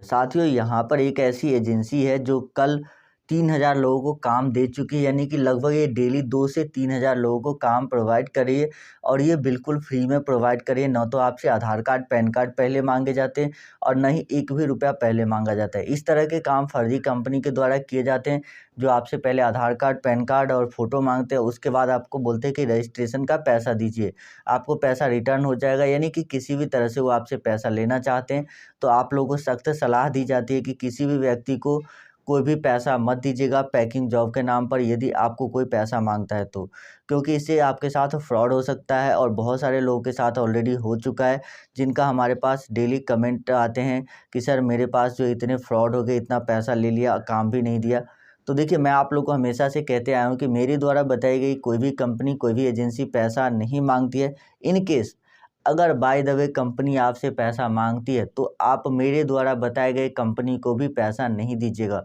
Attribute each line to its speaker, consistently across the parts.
Speaker 1: साथियों, यहाँ पर एक ऐसी एजेंसी है जो कल 3000 लोगों को काम दे चुकी है, यानी कि लगभग ये डेली 2 से 3000 लोगों को काम प्रोवाइड कर रही है और ये बिल्कुल फ्री में प्रोवाइड कर रही है। ना तो आपसे आधार कार्ड, पैन कार्ड पहले मांगे जाते हैं और ना ही एक भी रुपया पहले मांगा जाता है। इस तरह के काम फर्जी कंपनी के द्वारा किए जाते हैं, जो आपसे पहले आधार कार्ड, पैन कार्ड और फ़ोटो मांगते हैं। उसके बाद आपको बोलते हैं कि रजिस्ट्रेशन का पैसा दीजिए, आपको पैसा रिटर्न हो जाएगा। यानी कि किसी भी तरह से वो आपसे पैसा लेना चाहते हैं। तो आप लोगों को सख्त सलाह दी जाती है कि किसी भी व्यक्ति को कोई भी पैसा मत दीजिएगा पैकिंग जॉब के नाम पर, यदि आपको कोई पैसा मांगता है तो, क्योंकि इससे आपके साथ फ्रॉड हो सकता है और बहुत सारे लोगों के साथ ऑलरेडी हो चुका है, जिनका हमारे पास डेली कमेंट आते हैं कि सर मेरे पास जो इतने फ्रॉड हो गए, इतना पैसा ले लिया, काम भी नहीं दिया। तो देखिए, मैं आप लोग को हमेशा से कहते आया हूँ कि मेरे द्वारा बताई गई कोई भी कंपनी, कोई भी एजेंसी पैसा नहीं मांगती है। इन केस अगर बाय द वे कंपनी आपसे पैसा मांगती है तो आप मेरे द्वारा बताए गए कंपनी को भी पैसा नहीं दीजिएगा,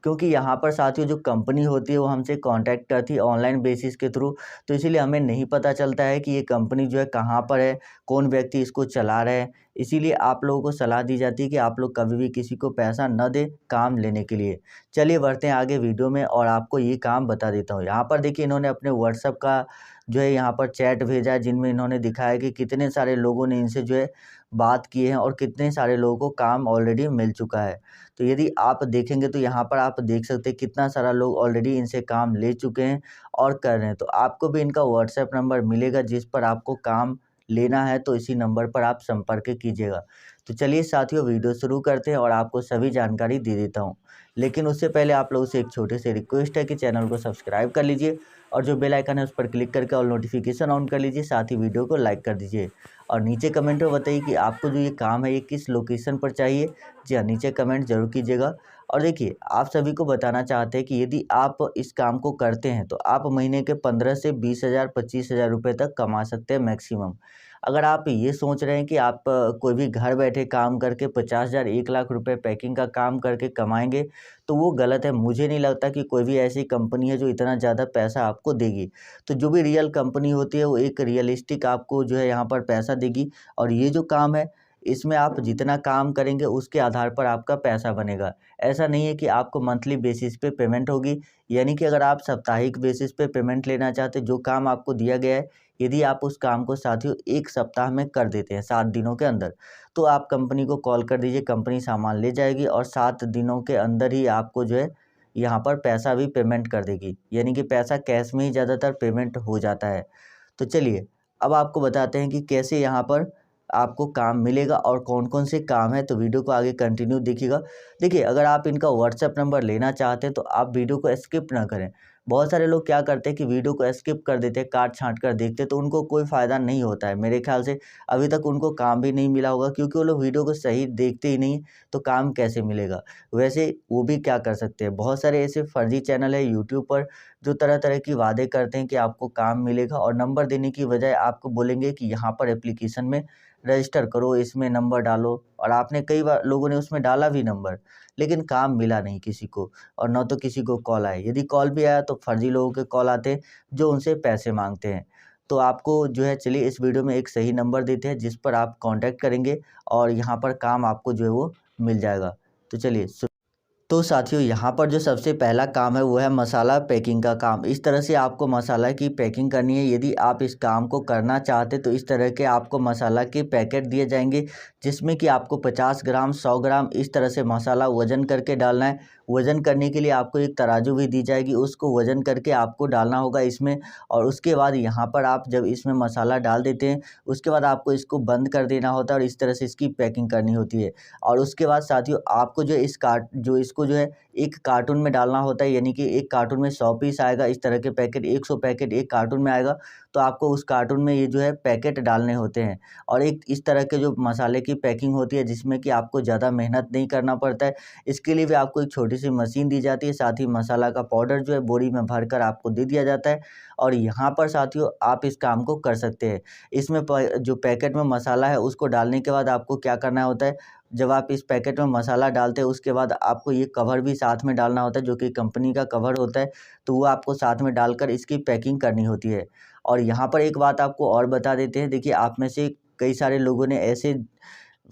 Speaker 1: क्योंकि यहाँ पर साथियों जो कंपनी होती है वो हमसे कांटेक्ट करती है ऑनलाइन बेसिस के थ्रू। तो इसीलिए हमें नहीं पता चलता है कि ये कंपनी जो है कहाँ पर है, कौन व्यक्ति इसको चला रहा है। इसीलिए आप लोगों को सलाह दी जाती है कि आप लोग कभी भी किसी को पैसा न दें काम लेने के लिए। चलिए बढ़ते हैं आगे वीडियो में और आपको ये काम बता देता हूँ। यहाँ पर देखिए, इन्होंने अपने व्हाट्सएप का जो है यहाँ पर चैट भेजा है, जिनमें इन्होंने दिखाया कि कितने सारे लोगों ने इनसे जो है बात की है और कितने सारे लोगों को काम ऑलरेडी मिल चुका है। तो यदि आप देखेंगे तो यहाँ पर आप देख सकते हैं कितना सारा लोग ऑलरेडी इनसे काम ले चुके हैं और कर रहे हैं। तो आपको भी इनका व्हाट्सएप नंबर मिलेगा जिस पर आपको काम लेना है, तो इसी नंबर पर आप संपर्क कीजिएगा। तो चलिए साथियों, वीडियो शुरू करते हैं और आपको सभी जानकारी दे देता हूँ। लेकिन उससे पहले आप लोगों से एक छोटी सी रिक्वेस्ट है कि चैनल को सब्सक्राइब कर लीजिए और जो बेल आइकन है उस पर क्लिक करके ऑल नोटिफिकेशन ऑन कर लीजिए। साथ ही वीडियो को लाइक कर दीजिए और नीचे कमेंट में बताइए कि आपको जो ये काम है ये किस लोकेशन पर चाहिए। जी हाँ, नीचे कमेंट जरूर कीजिएगा। और देखिए, आप सभी को बताना चाहते हैं कि यदि आप इस काम को करते हैं तो आप महीने के 15 से 20,000 25,000 रुपये तक कमा सकते हैं मैक्सिमम। अगर आप ये सोच रहे हैं कि आप कोई भी घर बैठे काम करके 50,000 1 लाख रुपए पैकिंग का काम करके कमाएंगे, तो वो गलत है। मुझे नहीं लगता कि कोई भी ऐसी कंपनी है जो इतना ज़्यादा पैसा आपको देगी। तो जो भी रियल कंपनी होती है वो एक रियलिस्टिक आपको जो है यहाँ पर पैसा देगी। और ये जो काम है इसमें आप जितना काम करेंगे उसके आधार पर आपका पैसा बनेगा। ऐसा नहीं है कि आपको मंथली बेसिस पे पेमेंट होगी, यानी कि अगर आप साप्ताहिक बेसिस पे पेमेंट लेना चाहते हैं, जो काम आपको दिया गया है, यदि आप उस काम को साथियों 1 सप्ताह में कर देते हैं 7 दिनों के अंदर, तो आप कंपनी को कॉल कर दीजिए, कंपनी सामान ले जाएगी और 7 दिनों के अंदर ही आपको जो है यहाँ पर पैसा भी पेमेंट कर देगी। यानी कि पैसा कैश में ही ज़्यादातर पेमेंट हो जाता है। तो चलिए, अब आपको बताते हैं कि कैसे यहाँ पर आपको काम मिलेगा और कौन-कौन से काम है, तो वीडियो को आगे कंटिन्यू देखिएगा। देखिए, अगर आप इनका व्हाट्सएप नंबर लेना चाहते हैं तो आप वीडियो को स्किप ना करें। बहुत सारे लोग क्या करते हैं कि वीडियो को स्किप कर देते हैं, काट-छाँट कर देखते हैं, तो उनको कोई फ़ायदा नहीं होता है। मेरे ख़्याल से अभी तक उनको काम भी नहीं मिला होगा, क्योंकि वो लोग वीडियो को सही देखते ही नहीं, तो काम कैसे मिलेगा? वैसे वो भी क्या कर सकते हैं, बहुत सारे ऐसे फर्जी चैनल है यूट्यूब पर जो तरह-तरह की वादे करते हैं कि आपको काम मिलेगा और नंबर देने की बजाय आपको बोलेंगे कि यहाँ पर एप्लीकेशन में रजिस्टर करो, इसमें नंबर डालो। और आपने कई बार लोगों ने उसमें डाला भी नंबर, लेकिन काम मिला नहीं किसी को और ना तो किसी को कॉल आए। यदि कॉल भी आया तो फर्जी लोगों के कॉल आते हैं जो उनसे पैसे मांगते हैं। तो आपको जो है, चलिए इस वीडियो में एक सही नंबर देते हैं जिस पर आप कॉन्टैक्ट करेंगे और यहाँ पर काम आपको जो है वो मिल जाएगा। तो चलिए तो साथियों, यहाँ पर जो सबसे पहला काम है वो है मसाला पैकिंग का काम। इस तरह से आपको मसाला की पैकिंग करनी है। यदि आप इस काम को करना चाहते तो इस तरह के आपको मसाला के पैकेट दिए जाएंगे, जिसमें कि आपको 50 ग्राम 100 ग्राम इस तरह से मसाला वज़न करके डालना है। वज़न करने के लिए आपको एक तराजू भी दी जाएगी, उसको वज़न करके आपको डालना होगा इसमें। और उसके बाद यहाँ पर आप जब इसमें मसाला डाल देते हैं, उसके बाद आपको इसको बंद कर देना होता है और इस तरह से इसकी पैकिंग करनी होती है। और उसके बाद साथियों, आपको जो इसको जो है एक कार्टून में डालना होता है, यानी कि एक कार्टून में 100 पीस आएगा इस तरह के पैकेट, 100 पैकेट एक कार्टून में आएगा। तो आपको उस कार्टून में ये जो है पैकेट डालने होते हैं। और एक इस तरह के जो मसाले की पैकिंग होती है जिसमें कि आपको ज़्यादा मेहनत नहीं करना पड़ता है। इसके लिए भी आपको एक छोटी सी मशीन दी जाती है, साथ ही मसाला का पाउडर जो है बोरी में भरकर आपको दे दिया जाता है। और यहाँ पर साथियों आप इस काम को कर सकते हैं। इसमें जो पैकेट में मसाला है उसको डालने के बाद आपको क्या करना होता है, जब आप इस पैकेट में मसाला डालते हैं उसके बाद आपको ये कवर भी साथ में डालना होता है, जो कि कंपनी का कवर होता है। तो वो आपको साथ में डालकर इसकी पैकिंग करनी होती है। और यहाँ पर एक बात आपको और बता देते हैं, देखिए आप में से कई सारे लोगों ने ऐसे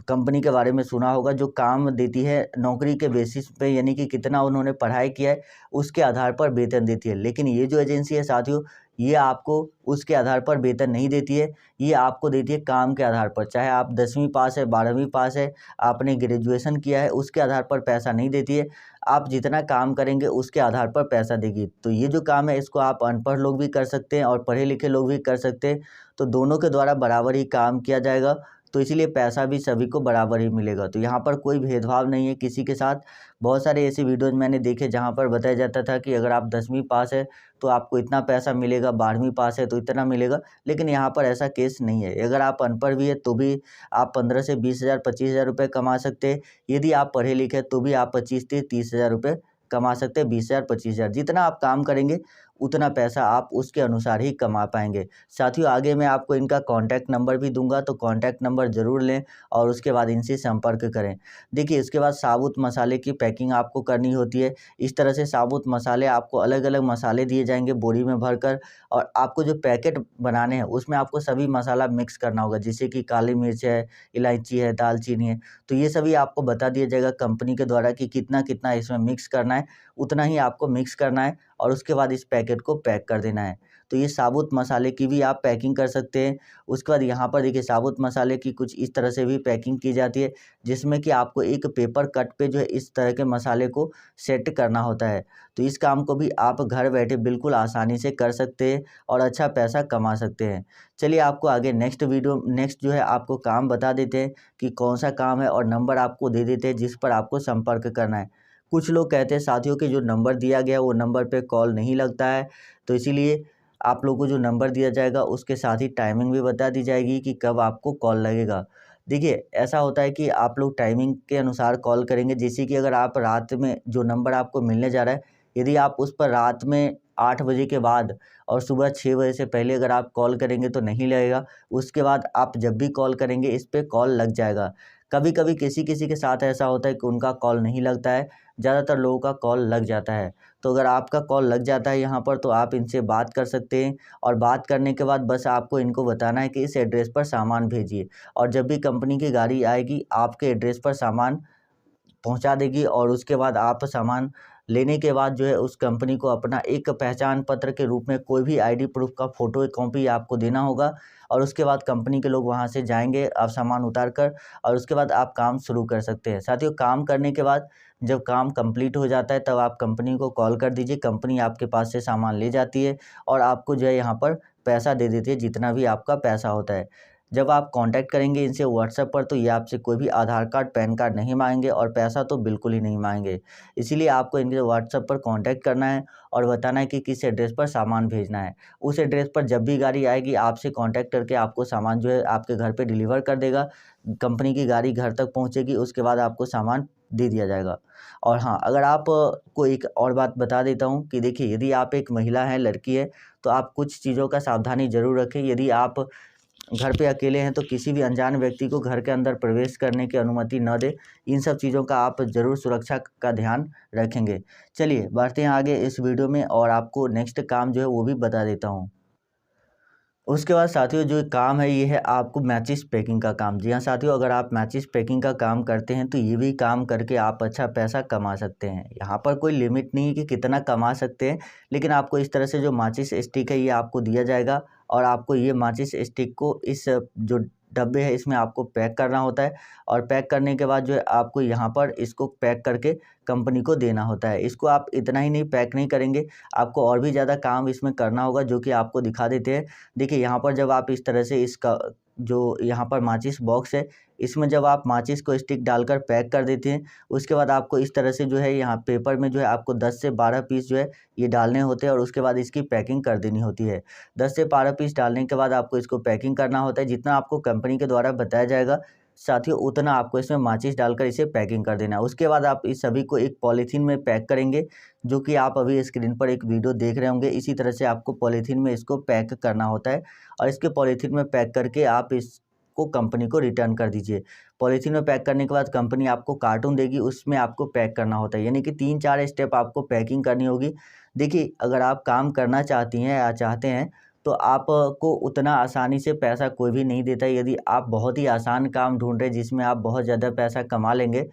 Speaker 1: कंपनी के बारे में सुना होगा जो काम देती है नौकरी के बेसिस पे, यानी कि कितना उन्होंने पढ़ाई किया है उसके आधार पर वेतन देती है। लेकिन ये जो एजेंसी है साथियों, ये आपको उसके आधार पर वेतन नहीं देती है, ये आपको देती है काम के आधार पर। चाहे आप 10वीं पास है, 12वीं पास है, आपने ग्रेजुएशन किया है, उसके आधार पर पैसा नहीं देती है। आप जितना काम करेंगे उसके आधार पर पैसा देगी। तो ये जो काम है इसको आप अनपढ़ लोग भी कर सकते हैं और पढ़े लिखे लोग भी कर सकते हैं। तो दोनों के द्वारा बराबर ही काम किया जाएगा, तो इसीलिए पैसा भी सभी को बराबर ही मिलेगा। तो यहाँ पर कोई भेदभाव नहीं है किसी के साथ। बहुत सारे ऐसे वीडियोज़ मैंने देखे जहाँ पर बताया जाता था कि अगर आप 10वीं पास है तो आपको इतना पैसा मिलेगा, 12वीं पास है तो इतना मिलेगा। लेकिन यहाँ पर ऐसा केस नहीं है। अगर आप अनपढ़ भी है तो भी आप 15 से 20,000 25,000 रुपये कमा सकते हैं। यदि आप पढ़े लिखे तो भी आप 25 से 30,000 रुपये कमा सकते हैं। 20,000 25,000 जितना आप काम करेंगे उतना पैसा आप उसके अनुसार ही कमा पाएंगे। साथियों, आगे मैं आपको इनका कॉन्टैक्ट नंबर भी दूंगा, तो कॉन्टैक्ट नंबर ज़रूर लें और उसके बाद इनसे संपर्क करें। देखिए, इसके बाद साबुत मसाले की पैकिंग आपको करनी होती है। इस तरह से साबुत मसाले आपको अलग अलग मसाले दिए जाएंगे बोरी में भरकर, और आपको जो पैकेट बनाने हैं उसमें आपको सभी मसाला मिक्स करना होगा, जैसे कि काली मिर्च है, इलायची है, दालचीनी है। तो ये सभी आपको बता दिया जाएगा कंपनी के द्वारा कि कितना कितना इसमें मिक्स करना है, उतना ही आपको मिक्स करना है और उसके बाद इस पैकेट को पैक कर देना है। तो ये साबुत मसाले की भी आप पैकिंग कर सकते हैं। उसके बाद यहाँ पर देखिए, साबुत मसाले की कुछ इस तरह से भी पैकिंग की जाती है, जिसमें कि आपको एक पेपर कट पे जो है इस तरह के मसाले को सेट करना होता है। तो इस काम को भी आप घर बैठे बिल्कुल आसानी से कर सकते हैं और अच्छा पैसा कमा सकते हैं। चलिए, आपको आगे नेक्स्ट जो है आपको काम बता देते हैं कि कौन सा काम है, और नंबर आपको दे देते हैं जिस पर आपको संपर्क करना है। कुछ लोग कहते हैं साथियों कि जो नंबर दिया गया वो नंबर पे कॉल नहीं लगता है, तो इसीलिए आप लोगों को जो नंबर दिया जाएगा उसके साथ ही टाइमिंग भी बता दी जाएगी कि कब आपको कॉल लगेगा। देखिए, ऐसा होता है कि आप लोग टाइमिंग के अनुसार कॉल करेंगे, जैसे कि अगर आप रात में जो नंबर आपको मिलने जा रहा है, यदि आप उस पर रात में 8 बजे के बाद और सुबह 6 बजे से पहले अगर आप कॉल करेंगे तो नहीं लगेगा। उसके बाद आप जब भी कॉल करेंगे इस पे कॉल लग जाएगा। कभी कभी किसी किसी के साथ ऐसा होता है कि उनका कॉल नहीं लगता है, ज़्यादातर लोगों का कॉल लग जाता है। तो अगर आपका कॉल लग जाता है यहाँ पर, तो आप इनसे बात कर सकते हैं, और बात करने के बाद बस आपको इनको बताना है कि इस एड्रेस पर सामान भेजिए, और जब भी कंपनी की गाड़ी आएगी आपके एड्रेस पर सामान पहुंचा देगी। और उसके बाद आप सामान लेने के बाद जो है उस कंपनी को अपना एक पहचान पत्र के रूप में कोई भी आईडी प्रूफ का फ़ोटो कॉपी आपको देना होगा, और उसके बाद कंपनी के लोग वहां से जाएंगे आप सामान उतार कर, और उसके बाद आप काम शुरू कर सकते हैं। साथियों, काम करने के बाद जब काम कंप्लीट हो जाता है तब आप कंपनी को कॉल कर दीजिए, कंपनी आपके पास से सामान ले जाती है और आपको जो है यहाँ पर पैसा दे देती है, जितना भी आपका पैसा होता है। जब आप कांटेक्ट करेंगे इनसे व्हाट्सएप पर, तो ये आपसे कोई भी आधार कार्ड, पैन कार्ड नहीं मांगेंगे और पैसा तो बिल्कुल ही नहीं मांगेंगे। इसीलिए आपको इनके व्हाट्सएप पर कांटेक्ट करना है और बताना है कि किस एड्रेस पर सामान भेजना है। उस एड्रेस पर जब भी गाड़ी आएगी आपसे कांटेक्ट करके आपको सामान जो है आपके घर पे डिलीवर कर देगा। कंपनी की गाड़ी घर तक पहुँचेगी, उसके बाद आपको सामान दे दिया जाएगा। और हाँ, अगर आप को एक और बात बता देता हूँ कि देखिए, यदि आप एक महिला हैं, लड़की है, तो आप कुछ चीज़ों का सावधानी ज़रूर रखें। यदि आप घर पे अकेले हैं तो किसी भी अनजान व्यक्ति को घर के अंदर प्रवेश करने की अनुमति न दें। इन सब चीज़ों का आप ज़रूर सुरक्षा का ध्यान रखेंगे। चलिए, बढ़ते हैं आगे इस वीडियो में और आपको नेक्स्ट काम जो है वो भी बता देता हूँ। उसके बाद साथियों, जो काम है ये है आपको मैचिस पैकिंग का काम। जी हाँ साथियों, अगर आप मैचिस पैकिंग का काम करते हैं तो ये भी काम करके आप अच्छा पैसा कमा सकते हैं। यहाँ पर कोई लिमिट नहीं है कि कितना कमा सकते हैं, लेकिन आपको इस तरह से जो माचिस स्टिक है ये आपको दिया जाएगा, और आपको ये माचिस स्टिक को इस जो डब्बे है इसमें आपको पैक करना होता है, और पैक करने के बाद जो है आपको यहाँ पर इसको पैक करके कंपनी को देना होता है। इसको आप इतना ही नहीं पैक नहीं करेंगे, आपको और भी ज़्यादा काम इसमें करना होगा, जो कि आपको दिखा देते हैं। देखिए, यहाँ पर जब आप इस तरह से इसका जो यहाँ पर माचिस बॉक्स है, इसमें जब आप माचिस को स्टिक डालकर पैक कर देते हैं, उसके बाद आपको इस तरह से जो है यहाँ पेपर में जो है आपको 10 से 12 पीस जो है ये डालने होते हैं, और उसके बाद इसकी पैकिंग कर देनी होती है। 10 से 12 पीस डालने के बाद आपको इसको पैकिंग करना होता है। जितना आपको कंपनी के द्वारा बताया जाएगा साथियों, उतना आपको इसमें माचिस डालकर इसे पैकिंग कर देना है। उसके बाद आप इस सभी को एक पॉलीथीन में पैक करेंगे, जो कि आप अभी स्क्रीन पर एक वीडियो देख रहे होंगे। इसी तरह से आपको पॉलीथीन में इसको पैक करना होता है, और इसके पॉलीथीन में पैक करके आप इसको कंपनी को रिटर्न कर दीजिए। पॉलीथीन में पैक करने के बाद कंपनी आपको कार्टून देगी, उसमें आपको पैक करना होता है, यानी कि 3-4 स्टेप आपको पैकिंग करनी होगी। देखिए, अगर आप काम करना चाहती हैं या चाहते हैं तो आपको उतना आसानी से पैसा कोई भी नहीं देता। यदि आप बहुत ही आसान काम ढूँढ रहे हैं जिसमें आप बहुत ज़्यादा पैसा कमा लेंगे,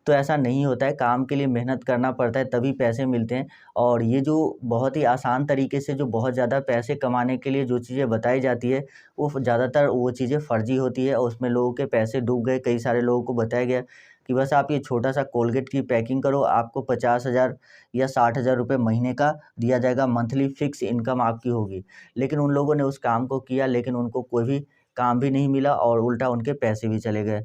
Speaker 1: तो ऐसा नहीं होता है। काम के लिए मेहनत करना पड़ता है, तभी पैसे मिलते हैं। और ये जो बहुत ही आसान तरीके से जो बहुत ज़्यादा पैसे कमाने के लिए जो चीज़ें बताई जाती है, वो ज़्यादातर वो चीज़ें फ़र्ज़ी होती है और उसमें लोगों के पैसे डूब गए। कई सारे लोगों को बताया गया कि बस आप ये छोटा-सा कोलगेट की पैकिंग करो, आपको 50,000 या 60,000 रुपए महीने का दिया जाएगा, मंथली फ़िक्स इनकम आपकी होगी। लेकिन उन लोगों ने उस काम को किया, लेकिन उनको कोई भी काम भी नहीं मिला और उल्टा उनके पैसे भी चले गए।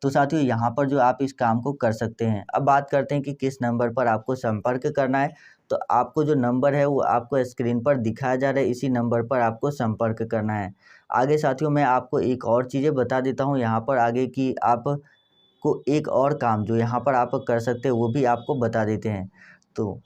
Speaker 1: तो साथियों, यहाँ पर जो आप इस काम को कर सकते हैं। अब बात करते हैं कि किस नंबर पर आपको संपर्क करना है। तो आपको जो नंबर है वो आपको स्क्रीन पर दिखाया जा रहा है, इसी नंबर पर आपको संपर्क करना है। आगे साथियों, मैं आपको एक और चीज़ें बता देता हूँ यहाँ पर आगे कि आपको एक और काम जो यहाँ पर आप कर सकते हैं वो भी आपको बता देते हैं। तो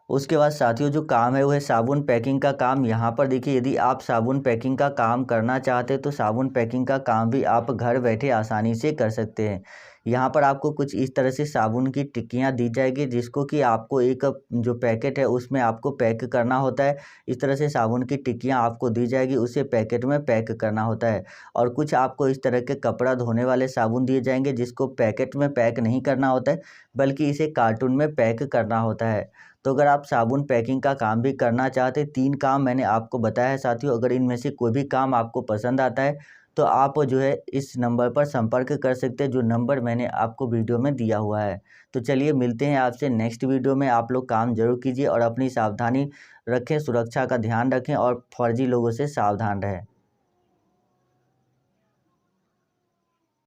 Speaker 1: उसके बाद साथियों, जो काम है वो है साबुन पैकिंग का काम। यहाँ पर देखिए, यदि आप साबुन पैकिंग का काम करना चाहते हैं तो साबुन पैकिंग का काम भी आप घर बैठे आसानी से कर सकते हैं। यहाँ पर आपको कुछ इस तरह से साबुन की टिक्कियाँ दी जाएगी, जिसको कि आपको एक जो पैकेट है उसमें आपको पैक करना होता है। इस तरह से साबुन की टिक्कियाँ आपको दी जाएगी, उसे पैकेट में पैक करना होता है। और कुछ आपको इस तरह के कपड़ा धोने वाले साबुन दिए जाएंगे, जिसको पैकेट में पैक नहीं करना होता है, बल्कि इसे कार्टून में पैक करना होता है। तो अगर आप साबुन पैकिंग का काम भी करना चाहते हैं, 3 काम मैंने आपको बताया है साथियों। अगर इनमें से कोई भी काम आपको पसंद आता है, तो आप जो है इस नंबर पर संपर्क कर सकते हैं, जो नंबर मैंने आपको वीडियो में दिया हुआ है। तो चलिए, मिलते हैं आपसे नेक्स्ट वीडियो में। आप लोग काम ज़रूर कीजिए और अपनी सावधानी रखें, सुरक्षा का ध्यान रखें और फर्जी लोगों से सावधान रहें।